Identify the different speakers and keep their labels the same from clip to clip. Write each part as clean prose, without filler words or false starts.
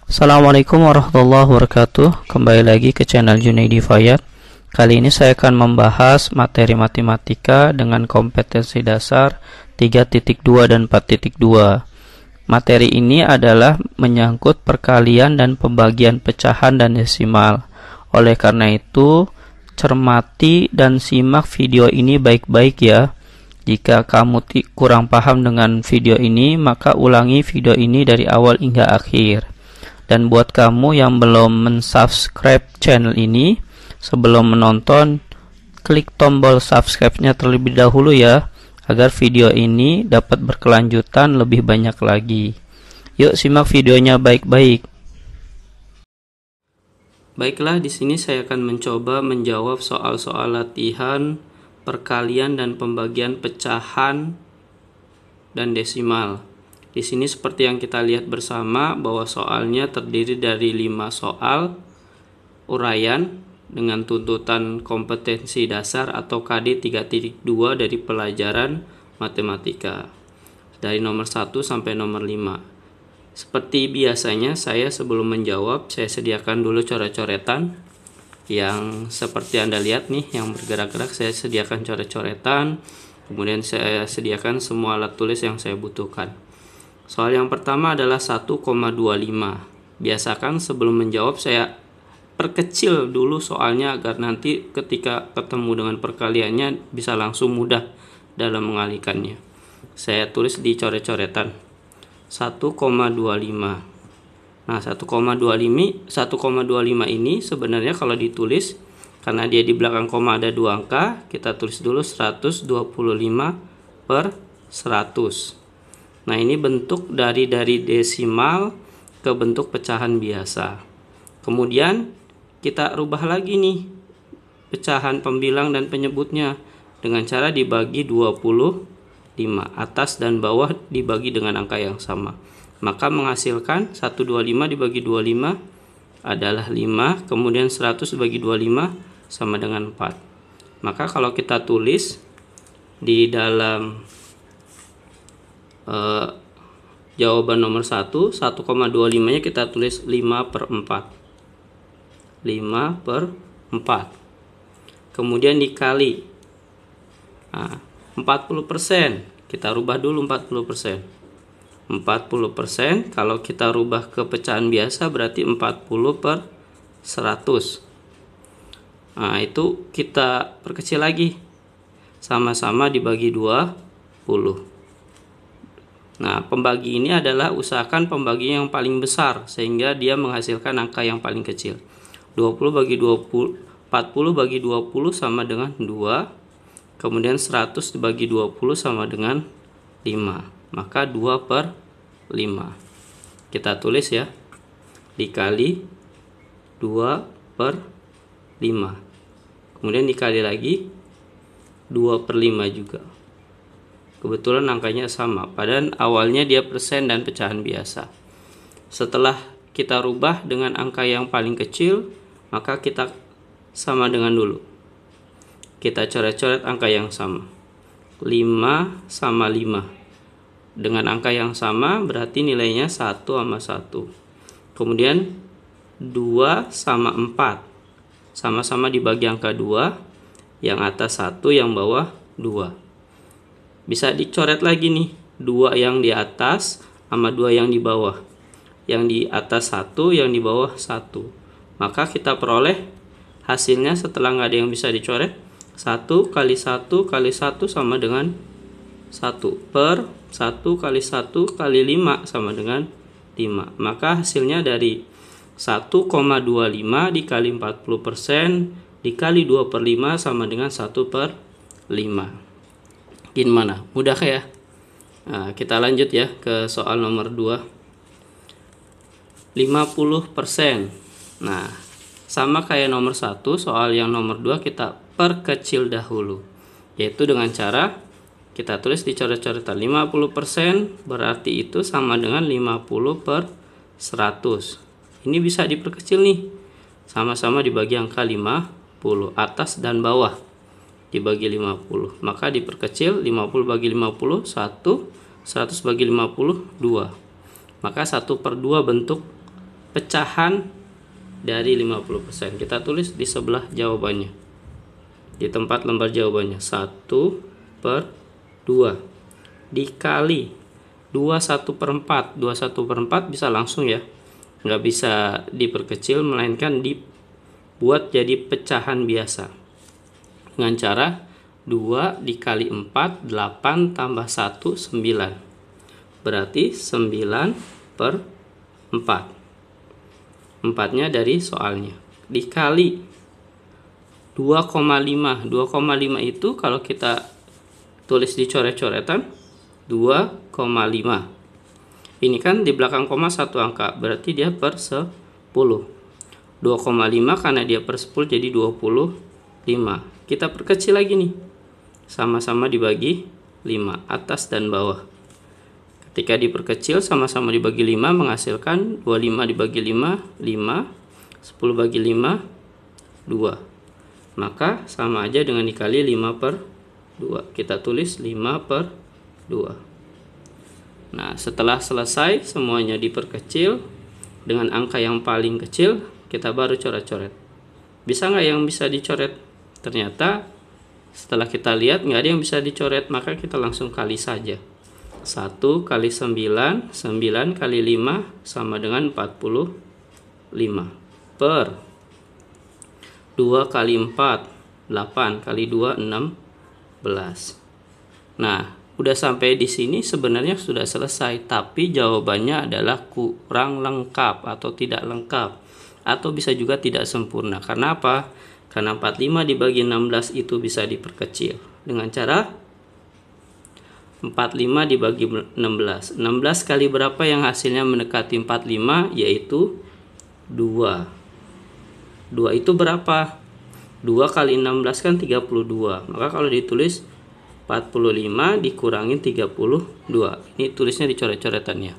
Speaker 1: Assalamualaikum warahmatullahi wabarakatuh. Kembali lagi ke channel Junaidi Fayat. Kali ini saya akan membahas materi matematika dengan kompetensi dasar 3.2 dan 4.2. Materi ini adalah menyangkut perkalian dan pembagian pecahan dan desimal. Oleh karena itu, cermati dan simak video ini baik-baik ya. Jika kamu kurang paham dengan video ini, maka ulangi video ini dari awal hingga akhir. Dan buat kamu yang belum mensubscribe channel ini, sebelum menonton, klik tombol subscribe-nya terlebih dahulu ya, agar video ini dapat berkelanjutan lebih banyak lagi. Yuk simak videonya baik-baik. Baiklah, di sini saya akan mencoba menjawab soal-soal latihan perkalian dan pembagian pecahan dan desimal. Di sini seperti yang kita lihat bersama bahwa soalnya terdiri dari 5 soal uraian dengan tuntutan kompetensi dasar atau KD 3.2 dari pelajaran matematika dari nomor 1 sampai nomor 5. Seperti biasanya saya sebelum menjawab saya sediakan dulu coret-coretan yang seperti Anda lihat nih yang bergerak-gerak. Saya sediakan coret-coretan, kemudian saya sediakan semua alat tulis yang saya butuhkan. Soal yang pertama adalah 1,25. Biasakan sebelum menjawab saya perkecil dulu soalnya agar nanti ketika ketemu dengan perkaliannya bisa langsung mudah dalam mengalihkannya. Saya tulis di coret-coretan 1,25. Nah, 1,25 ini sebenarnya kalau ditulis karena dia di belakang koma ada 2 angka, kita tulis dulu 125 per 100. Nah, ini bentuk dari desimal ke bentuk pecahan biasa. Kemudian kita rubah lagi nih pecahan pembilang dan penyebutnya dengan cara dibagi 25. Atas dan bawah dibagi dengan angka yang sama. Maka menghasilkan 125 dibagi 25 adalah 5. Kemudian 100 dibagi 25 sama dengan 4. Maka kalau kita tulis di dalam jawaban nomor 1, 1,25 nya kita tulis 5 per 4. 5 per 4. Kemudian dikali 40%. Kita rubah dulu 40%. 40% kalau kita rubah ke pecahan biasa berarti 40 per 100. Nah, itu kita perkecil lagi. Sama-sama dibagi 20. Nah, pembagi ini adalah usahakan pembagi yang paling besar sehingga dia menghasilkan angka yang paling kecil. 40 bagi 20 sama dengan 2. Kemudian 100 dibagi 20 sama dengan 5. Maka 2 per 5. Kita tulis ya. Dikali 2 per 5. Kemudian dikali lagi 2 per 5 juga. Kebetulan angkanya sama, padahal awalnya dia persen dan pecahan biasa. Setelah kita rubah dengan angka yang paling kecil, maka kita sama dengan dulu. Kita coret-coret angka yang sama. 5 sama 5. Dengan angka yang sama berarti nilainya 1 sama 1. Kemudian 2 sama 4. Sama-sama dibagi angka 2. Yang atas 1, yang bawah 2. Bisa dicoret lagi nih, 2 yang di atas sama 2 yang di bawah. Yang di atas 1, yang di bawah 1. Maka kita peroleh hasilnya setelah nggak ada yang bisa dicoret. 1 kali 1 kali 1 sama dengan 1 per 1 kali 1 kali 5 sama dengan 5. Maka hasilnya dari 1,25 dikali 40% dikali 2 per 5 sama dengan 1 per 5. Gimana? Mudah ya? Nah, kita lanjut ya ke soal nomor 2. 50%. Nah, sama kayak nomor 1, soal yang nomor 2 kita perkecil dahulu. Yaitu dengan cara kita tulis di coret-coretan 50% berarti itu sama dengan 50 per 100. Ini bisa diperkecil nih. Sama-sama dibagi angka 50, atas dan bawah dibagi 50. Maka diperkecil 50 bagi 50 1, 100 bagi 50 2. Maka 1/2 bentuk pecahan dari 50%. Kita tulis di sebelah jawabannya. Di tempat lembar jawabannya 1/2 dikali 21/4. 21/4 bisa langsung ya, nggak bisa diperkecil, melainkan dibuat jadi pecahan biasa dengan cara 2 dikali 4, 8 tambah 1, 9. Berarti 9/4. 4-nya dari soalnya. Dikali 2,5. 2,5 itu kalau kita tulis di coret-coretan 2,5. Ini kan di belakang koma satu angka, berarti dia per 10. 2,5 karena dia per 10 jadi 25. Kita perkecil lagi nih. Sama-sama dibagi 5, atas dan bawah. Ketika diperkecil sama-sama dibagi 5 menghasilkan 25 dibagi 5, 5. 10 bagi 5, 2. Maka sama aja dengan dikali 5/2. Kita tulis 5/2. Nah, setelah selesai semuanya diperkecil dengan angka yang paling kecil, kita baru coret-coret. Bisa nggak yang bisa dicoret? Ternyata setelah kita lihat nggak ada yang bisa dicoret, maka kita langsung kali saja. 1 kali 9, 9 kali 5 sama dengan 45. Per 2 kali 4, 8 kali 2, 16. Nah, udah sampai di sini sebenarnya sudah selesai, tapi jawabannya adalah kurang lengkap atau tidak lengkap, atau bisa juga tidak sempurna. Karena apa? Karena 45 dibagi 16 itu bisa diperkecil dengan cara 45 dibagi 16. 16 kali berapa yang hasilnya mendekati 45, yaitu 2. 2 itu berapa? 2 kali 16 kan 32. Maka kalau ditulis 45 dikurangin 32. Ini tulisnya dicoret-coretannya.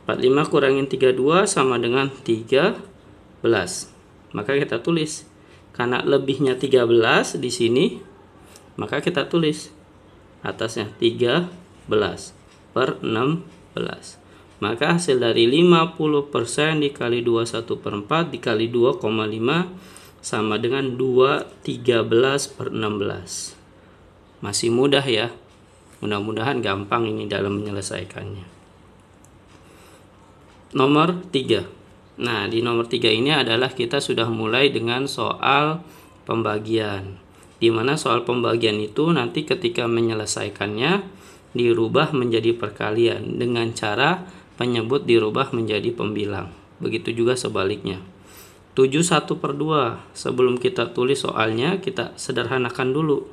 Speaker 1: 45 kurangin 32 sama dengan 13. Maka kita tulis, karena lebihnya 13 di sini, maka kita tulis atasnya 13/16. Maka hasil dari 50% dikali 21/4 dikali 2,5 sama dengan 2/13/16. Masih mudah ya. Mudah-mudahan gampang ini dalam menyelesaikannya. Nomor 3. Nah, di nomor 3 ini adalah kita sudah mulai dengan soal pembagian. Di mana soal pembagian itu nanti ketika menyelesaikannya dirubah menjadi perkalian dengan cara penyebut dirubah menjadi pembilang. Begitu juga sebaliknya. 7/1/2. Sebelum kita tulis soalnya, kita sederhanakan dulu.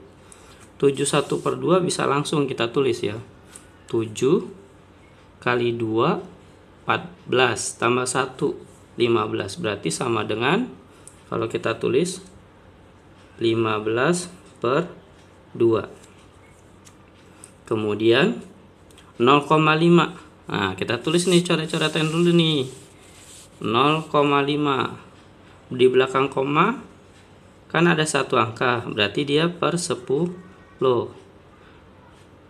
Speaker 1: 7/1/2 bisa langsung kita tulis ya. 7 kali 2, 14 tambah 1, 15. Berarti sama dengan, kalau kita tulis 15/2. Kemudian 0,5. Nah, kita tulis nih, coret-coretan dulu nih. 0,5. Di belakang koma kan ada satu angka, berarti dia per 10.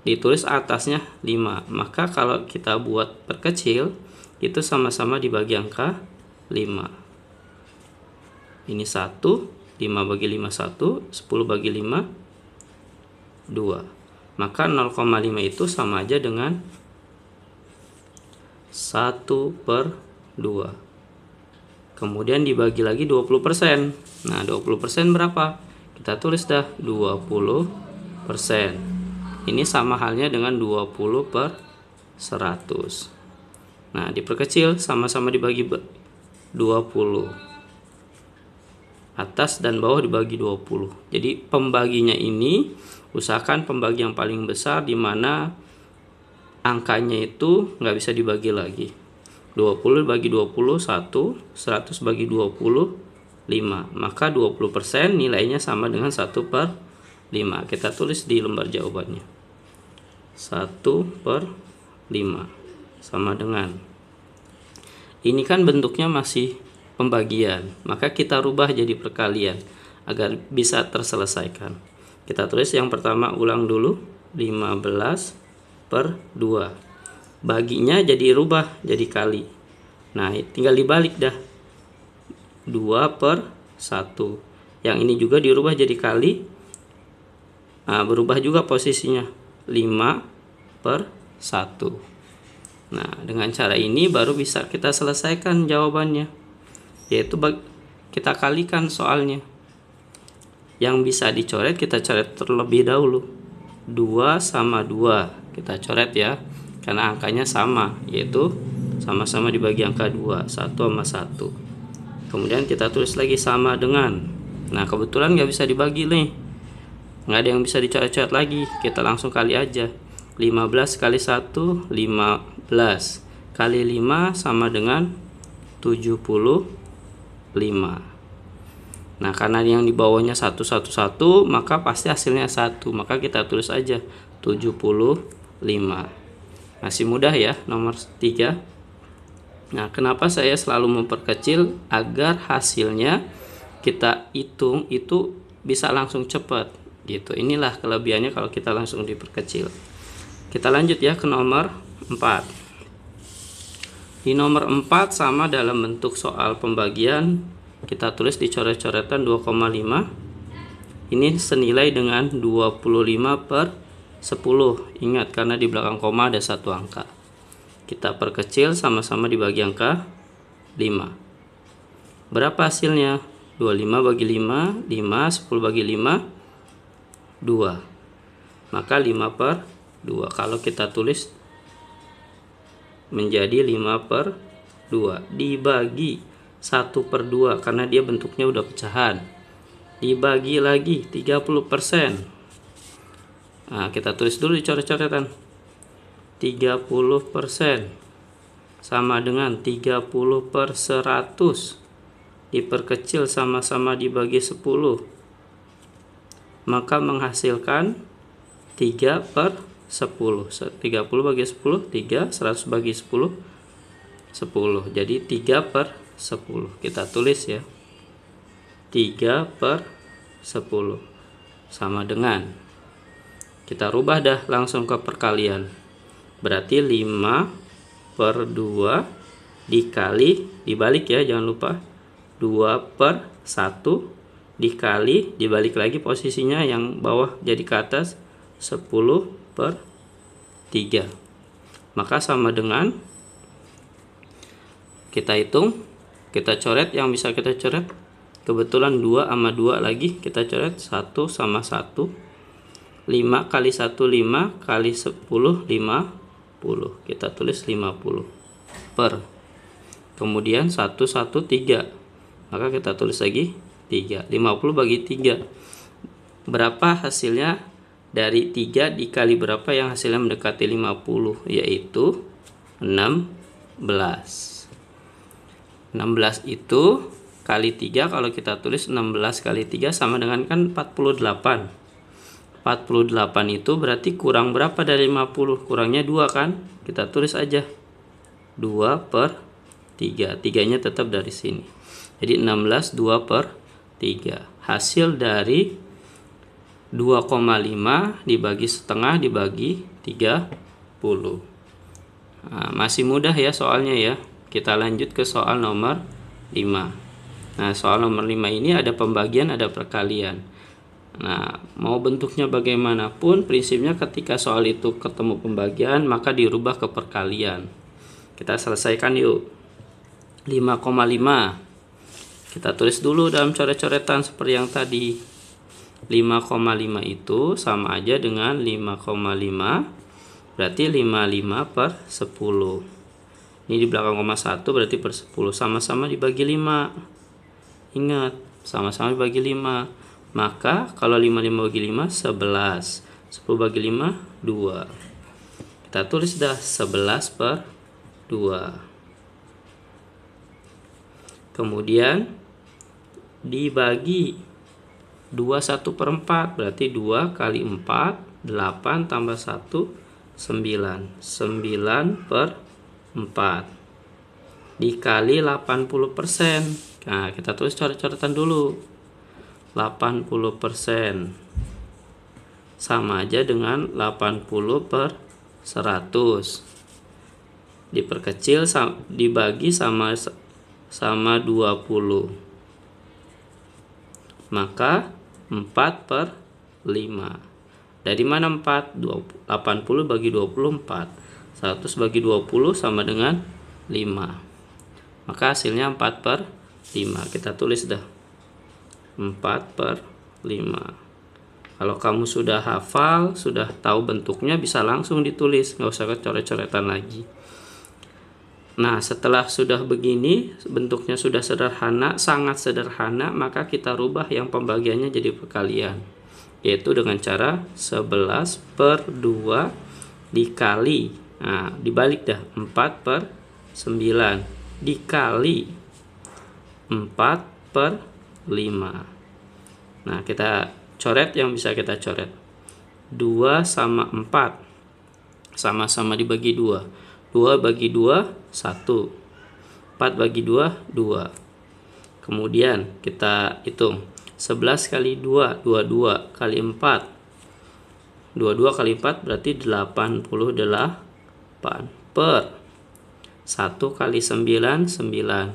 Speaker 1: Ditulis atasnya 5. Maka kalau kita buat perkecil, itu sama-sama dibagi angka 5. Ini 1, 5 bagi 5 1, 10 bagi 5 2. Maka 0,5 itu sama aja dengan 1/2. Kemudian dibagi lagi 20%. Nah, 20% berapa? Kita tulis dah 20%. Ini sama halnya dengan 20/100. Nah, diperkecil sama-sama dibagi 20. Atas dan bawah dibagi 20. Jadi pembaginya ini usahakan pembagi yang paling besar, di mana angkanya itu nggak bisa dibagi lagi. 20 bagi 20 1, 100 bagi 20 5. Maka 20% nilainya sama dengan 1/5. Kita tulis di lembar jawabannya. 1/5 sama dengan, ini kan bentuknya masih pembagian, maka kita rubah jadi perkalian agar bisa terselesaikan. Kita tulis yang pertama, ulang dulu, 15/2. Baginya jadi rubah jadi kali. Nah, tinggal dibalik dah. 2/1. Yang ini juga dirubah jadi kali. Nah, berubah juga posisinya. 5/1. Nah, dengan cara ini baru bisa kita selesaikan jawabannya. Yaitu kita kalikan soalnya. Yang bisa dicoret kita coret terlebih dahulu. 2 sama 2. Kita coret ya. Karena angkanya sama, yaitu sama-sama dibagi angka 2, 1 sama 1. Kemudian kita tulis lagi sama dengan. Nah, kebetulan nggak bisa dibagi nih, nggak ada yang bisa dicoret-coret lagi, kita langsung kali aja. 15 kali 1, 15 kali 5 sama dengan 75. Nah, karena yang di bawahnya 111, maka pasti hasilnya 1, maka kita tulis aja 75. Masih mudah ya, nomor 3. Nah, kenapa saya selalu memperkecil? Agar hasilnya kita hitung itu bisa langsung cepat gitu. Inilah kelebihannya kalau kita langsung diperkecil. Kita lanjut ya ke nomor 4. Di nomor 4 sama dalam bentuk soal pembagian, kita tulis di coret-coretan 2,5. Ini senilai dengan 25/10. Ingat, karena di belakang koma ada satu angka. Kita perkecil, sama-sama dibagi angka 5. Berapa hasilnya? 25 bagi 5, 5, 10 bagi 5, 2. Maka 5/2. Kalau kita tulis menjadi 5/2 dibagi 1/2, karena dia bentuknya udah pecahan. Dibagi lagi 30%. Nah, kita tulis dulu di coret-coretan. 30% sama dengan 30/100 diperkecil sama-sama dibagi 10, maka menghasilkan 3/10. 30 bagi 10 3, 100 bagi 10 10. Jadi 3/10. Kita tulis ya, 3/10 sama dengan, kita rubah dah langsung ke perkalian. Berarti 5/2 dikali, dibalik ya, jangan lupa, 2/1 dikali, dibalik lagi posisinya, yang bawah jadi ke atas, 10/3. Maka sama dengan, kita hitung, kita coret yang bisa kita coret. Kebetulan 2 sama 2 lagi, kita coret 1 sama 1. 5 kali 1, 5 kali 10, 50. Kita tulis 50 per. Kemudian 1, 1, 3. Maka kita tulis lagi 3. 50 bagi 3. Berapa hasilnya? Dari 3 dikali berapa yang hasilnya mendekati 50? Yaitu 16. 16 itu kali 3, kalau kita tulis 16 kali 3 sama dengan kan 48. 48 itu berarti kurang berapa dari 50? Kurangnya 2 kan? Kita tulis aja 2/3. 3-nya tetap dari sini. Jadi 16 2/3. Hasil dari 2,5 dibagi setengah dibagi 30. Nah, masih mudah ya soalnya ya. Kita lanjut ke soal nomor 5. Nah, soal nomor 5 ini ada pembagian, ada perkalian. Nah, mau bentuknya bagaimanapun, prinsipnya ketika soal itu ketemu pembagian, maka dirubah ke perkalian. Kita selesaikan yuk. 5,5. Kita tulis dulu dalam coret-coretan seperti yang tadi. 5,5 itu sama aja dengan 5,5. Berarti 55/10. Ini di belakang koma 1 berarti per 10. Sama-sama dibagi 5. Ingat, sama-sama dibagi 5. Maka kalau 5 bagi 5, 11. 10 bagi 5, 2. Kita tulis dah 11/2. Kemudian dibagi 2 1/4. Berarti 2 kali 4, 8 tambah 1, 9. 9/4. Dikali 80%. Nah, kita tulis coret-coretan dulu. 80% sama aja dengan 80/100. diperkecil dibagi sama 20. Maka 4/5. Dari mana 4? 80 bagi 24. 100 bagi 20 sama dengan 5. Maka hasilnya 4/5. Kita tulis dah. 4/5. Kalau kamu sudah hafal, sudah tahu bentuknya, bisa langsung ditulis, nggak usah coret-coretan lagi. Nah, setelah sudah begini, bentuknya sudah sederhana, sangat sederhana, maka kita rubah yang pembagiannya jadi perkalian, yaitu dengan cara 11/2 dikali, nah dibalik dah, 4/9 dikali 4/5. Nah, kita coret yang bisa kita coret. 2 sama 4 sama-sama dibagi 2. 2 bagi 2, 1. 4 bagi 2, 2. Kemudian kita hitung. 11 kali 2, 22 kali 4. 22 kali 4 berarti 88. Per 1 kali 9, 9.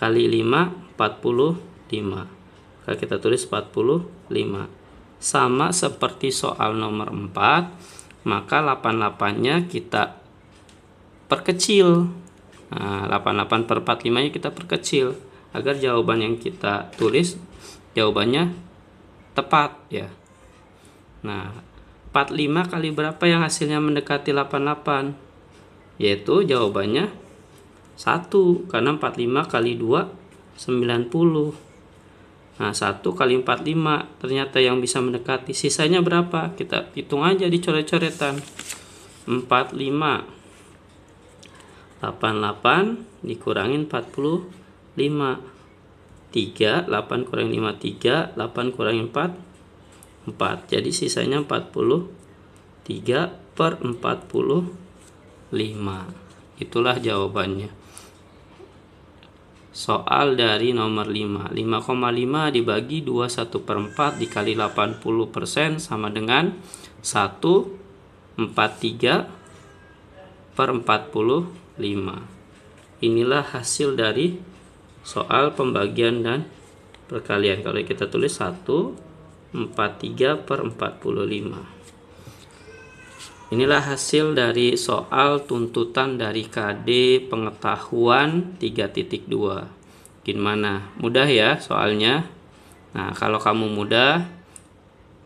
Speaker 1: Kali 5, 45. Maka kita tulis 45. Sama seperti soal nomor 4, maka 88-nya kita perkecil. Nah, 88/45 nya kita perkecil agar jawaban yang kita tulis jawabannya tepat ya. Nah, 45 kali berapa yang hasilnya mendekati 88? Yaitu jawabannya 1, karena 45 kali 2 90. Nah, 1 kali 45 ternyata yang bisa mendekati. Sisanya berapa? Kita hitung aja di coret-coretan. 45 88 dikurangin 45. 3, 8 kurang 5, 3, 8 kurang 4, 4. Jadi sisanya 43/45. Itulah jawabannya. Soal dari nomor 5. 5,5 dibagi 21/4 dikali 80% sama dengan 1/43/45. Inilah hasil dari soal pembagian dan perkalian. Kalau kita tulis 1/43/45. Inilah hasil dari soal tuntutan dari KD pengetahuan 3.2. Gimana? Mudah ya soalnya? Nah, kalau kamu mudah,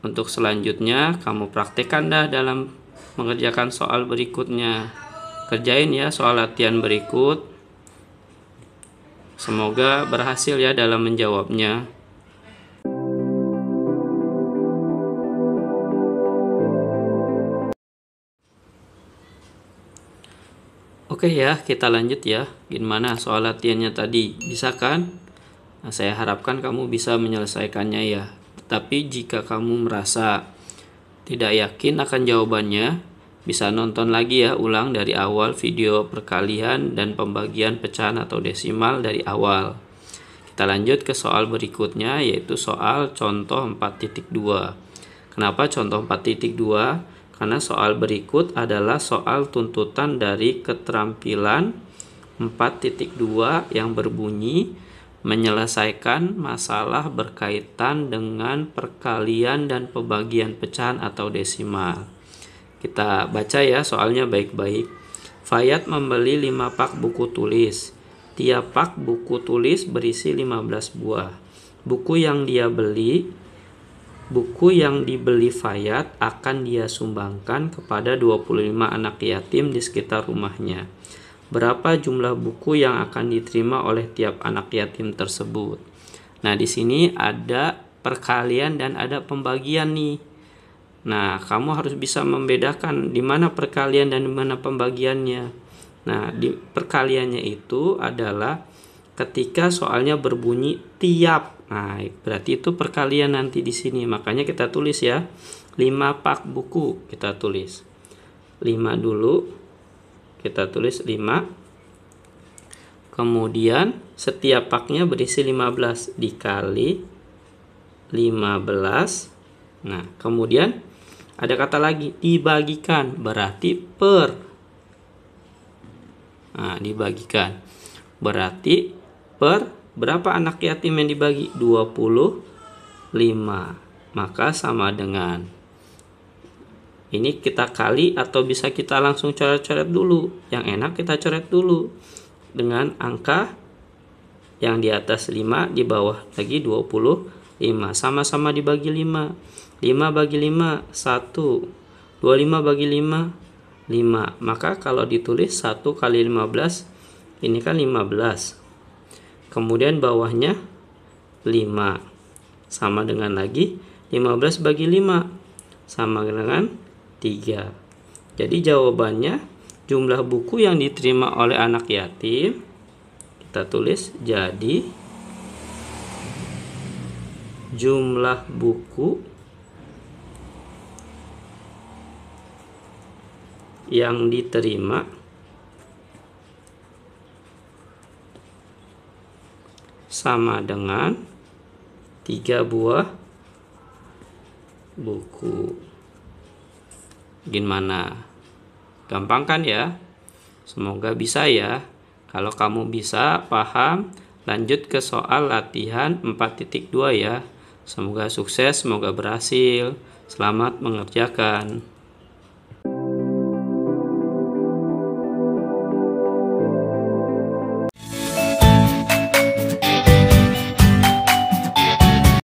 Speaker 1: untuk selanjutnya kamu praktekkan dah dalam mengerjakan soal berikutnya. Kerjain ya soal latihan berikut. Semoga berhasil ya dalam menjawabnya. Oke ya, kita lanjut ya. Gimana soal latihannya tadi? Bisa kan? Nah, saya harapkan kamu bisa menyelesaikannya ya. Tapi jika kamu merasa tidak yakin akan jawabannya, bisa nonton lagi ya ulang dari awal video perkalian dan pembagian pecahan atau desimal dari awal. Kita lanjut ke soal berikutnya, yaitu soal contoh 4.2. Kenapa contoh 4.2? Karena soal berikut adalah soal tuntutan dari keterampilan 4.2 yang berbunyi menyelesaikan masalah berkaitan dengan perkalian dan pembagian pecahan atau desimal. Kita baca ya soalnya baik-baik. Fayat membeli 5 pak buku tulis. Tiap pak buku tulis berisi 15 buah. Buku yang dibeli Fayat akan dia sumbangkan kepada 25 anak yatim di sekitar rumahnya. Berapa jumlah buku yang akan diterima oleh tiap anak yatim tersebut? Nah, di sini ada perkalian dan ada pembagian nih. Nah, kamu harus bisa membedakan di mana perkalian dan di mana pembagiannya. Nah, di perkaliannya itu adalah ketika soalnya berbunyi tiap. Nah, berarti itu perkalian nanti di sini. Makanya kita tulis ya. 5 pak buku kita tulis. 5 dulu. Kita tulis 5. Kemudian setiap paknya berisi 15 dikali 15. Nah, kemudian ada kata lagi dibagikan, berarti per. Nah, dibagikan. Berarti berapa anak yatim yang dibagi? 25. Maka sama dengan, ini kita kali atau bisa kita langsung coret-coret dulu. Yang enak kita coret dulu dengan angka yang di atas 5, di bawah lagi 25. Sama-sama dibagi 5. 5 bagi 5, 1. 25 bagi 5, 5. Maka kalau ditulis 1 kali 15, ini kan 15. Kemudian bawahnya 5. Sama dengan lagi 15 bagi 5. Sama dengan 3. Jadi jawabannya, jumlah buku yang diterima oleh anak yatim, kita tulis jadi jumlah buku yang diterima sama dengan 3 buah buku. Gimana? Gampang kan ya? Semoga bisa ya. Kalau kamu bisa, paham, lanjut ke soal latihan 4.2 ya. Semoga sukses, semoga berhasil. Selamat mengerjakan.